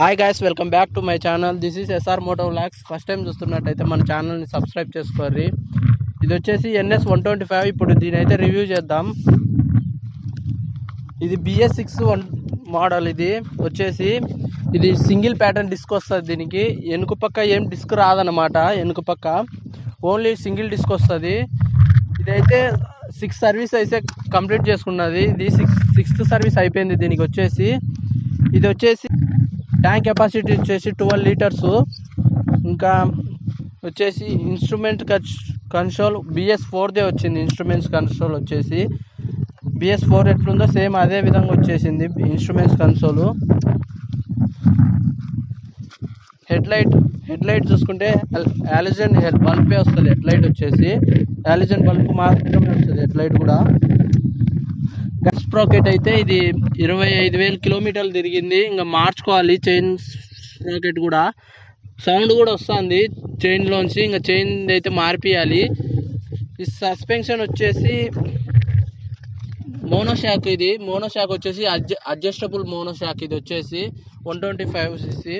Hi guys, welcome back to my channel. This is SR motovlogs. First time చూస్తున్నట్టయితే మన ఛానల్ని subscribe చేసుకోర్రి. ఇది వచ్చేసి NS 125. ఇప్పుడు దీని అయితే రివ్యూ చేద్దాం. ఇది BS6 మోడల్. ఇది వచ్చేసి సింగిల్ ప్యాటర్న్ డిస్క్ వస్తుంది. దీనికి వెనుక పక్క ఏం డిస్క్ రాదన్నమాట. వెనుక పక్క ఓన్లీ సింగిల్ డిస్క్ వస్తుంది. ఇదైతే 6 సర్వీస్ అయితే కంప్లీట్ చేసుకున్నది. ఇది సిక్స్త్ సర్వీస్ అయిపోయింది. దీనికి వచ్చేసి ఇది వచ్చేసి ట్యాంక్ కెపాసిటీ వచ్చేసి 12 లీటర్స్. ఇంకా వచ్చేసి ఇన్స్ట్రుమెంట్ కన్సోల్ BS4దే వచ్చింది. ఇన్స్ట్రుమెంట్స్ కన్సోల్ వచ్చేసి BS4 ఎట్లుందో సేమ్ అదే విధంగా వచ్చేసింది ఇన్స్ట్రుమెంట్స్ కన్సోల్. హెడ్ లైట్ చూసుకుంటే హాలోజన్ బల్బే వస్తుంది. హెడ్ లైట్ వచ్చేసి హాలోజన్ బల్బ్ మాత్రమే వస్తుంది. హెడ్ లైట్ కూడా గస్ స్ప్రాకెట్ అయితే ఇది 25,000 కిలోమీటర్లు తిరిగింది. ఇంకా మార్చుకోవాలి చైన్ స్ప్రాకెట్ కూడా. సౌండ్ కూడా వస్తుంది చైన్లోంచి. ఇంకా చైన్ అయితే మార్పియాలి. ఈ సస్పెన్షన్ వచ్చేసి మోనోషాక్. ఇది మోనోషాక్ వచ్చేసి అడ్జస్టబుల్ మోనోషాక్. ఇది వచ్చేసి 125cc.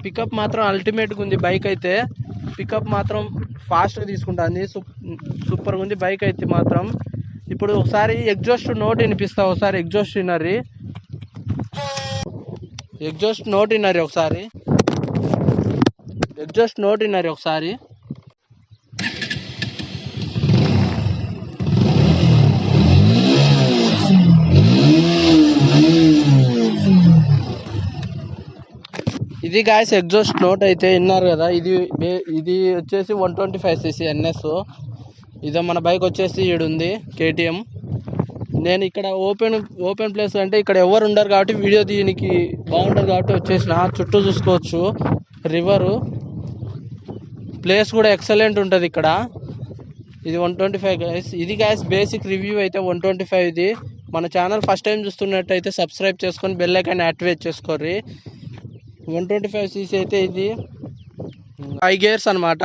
పికప్ మాత్రం అల్టిమేట్గా ఉంది. బైక్ అయితే పికప్ మాత్రం ఫాస్ట్గా తీసుకుంటుంది. సూపర్గా ఉంది బైక్ అయితే మాత్రం. ఇప్పుడు ఒకసారి ఎగ్జాస్ట్ నోట్ వినిపిస్తా. ఒకసారి ఎగ్జాస్ట్ వినర్రి. ఎగ్జాస్ట్ నోట్ వినర్రి ఒకసారి. ఎగ్జాస్ట్ నోట్ వినర్రి ఒకసారి. ఇది గాయస్ ఎగ్జాస్ట్ నోట్ అయితే విన్నారు కదా. ఇది వచ్చేసి 125cc NS. ఇదో మన బైక్ వచ్చేసి ఈడుంది KTM. నేను ఇక్కడ ఓపెన్ ప్లేస్ అంటే ఇక్కడ ఎవరు ఉండరు కాబట్టి వీడియో దీనికి బాగుంటుంది కాబట్టి వచ్చేసిన. చుట్టూ చూసుకోవచ్చు రివరు. ప్లేస్ కూడా ఎక్సలెంట్ ఉంటుంది ఇక్కడ. ఇది 125 గైస్. ఇది గైస్ బేసిక్ రివ్యూ అయితే 125. ఇది మన ఛానల్ ఫస్ట్ టైం చూస్తున్నట్టయితే సబ్స్క్రైబ్ చేసుకొని బెల్ ఐకాన్ యాక్టివేట్ చేసుకోర్రి. 125cc అయితే ఇది 5 గేర్స్ అనమాట.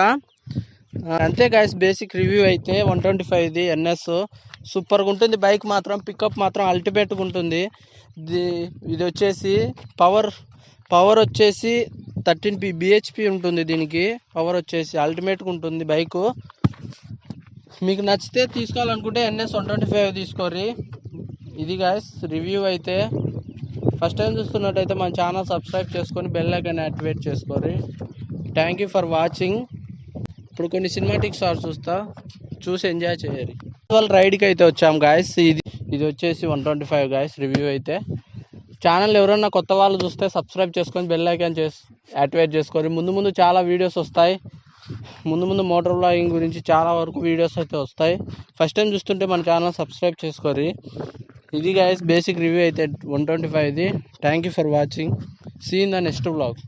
అంతే గాయస్ బేసిక్ రివ్యూ అయితే 125 ఇది NS. సూపర్గా ఉంటుంది బైక్ మాత్రం. పికప్ మాత్రం అల్టిమేట్గా ఉంటుంది. ఇది వచ్చేసి పవర్ వచ్చేసి 13 bhp ఉంటుంది. దీనికి పవర్ వచ్చేసి అల్టిమేట్గా ఉంటుంది బైకు. మీకు నచ్చితే తీసుకోవాలనుకుంటే NS 125 తీసుకోర్రి. ఇది గాయస్ రివ్యూ అయితే. ఫస్ట్ టైం చూస్తున్నట్టయితే మన ఛానల్ సబ్స్క్రైబ్ చేసుకొని బెల్ ఐకాన్ యాక్టివేట్ చేసుకోర్రి. Thank you for watching. ఇప్పుడు కొన్ని సినిమాటిక్ షాట్స్ చూసి ఎంజాయ్ చేయాలి. రైడ్కి అయితే వచ్చాం గాయస్. ఇది వచ్చేసి 125 గాయస్ రివ్యూ అయితే. ఛానల్ ఎవరన్నా కొత్త వాళ్ళు చూస్తే సబ్స్క్రైబ్ చేసుకొని బెల్ ఐకాన్ యాక్టివేట్ చేసుకోండి. ముందు చాలా వీడియోస్ వస్తాయి. ముందు మోటార్ వ్లాగింగ్ గురించి చాలా వరకు వీడియోస్ అయితే వస్తాయి. ఫస్ట్ టైం చూస్తుంటే మన ఛానల్ సబ్స్క్రైబ్ చేసుకోండి. ఇది గాయస్ బేసిక్ రివ్యూ అయితే 125 ఇది. Thank you for watching. See in the next vlog.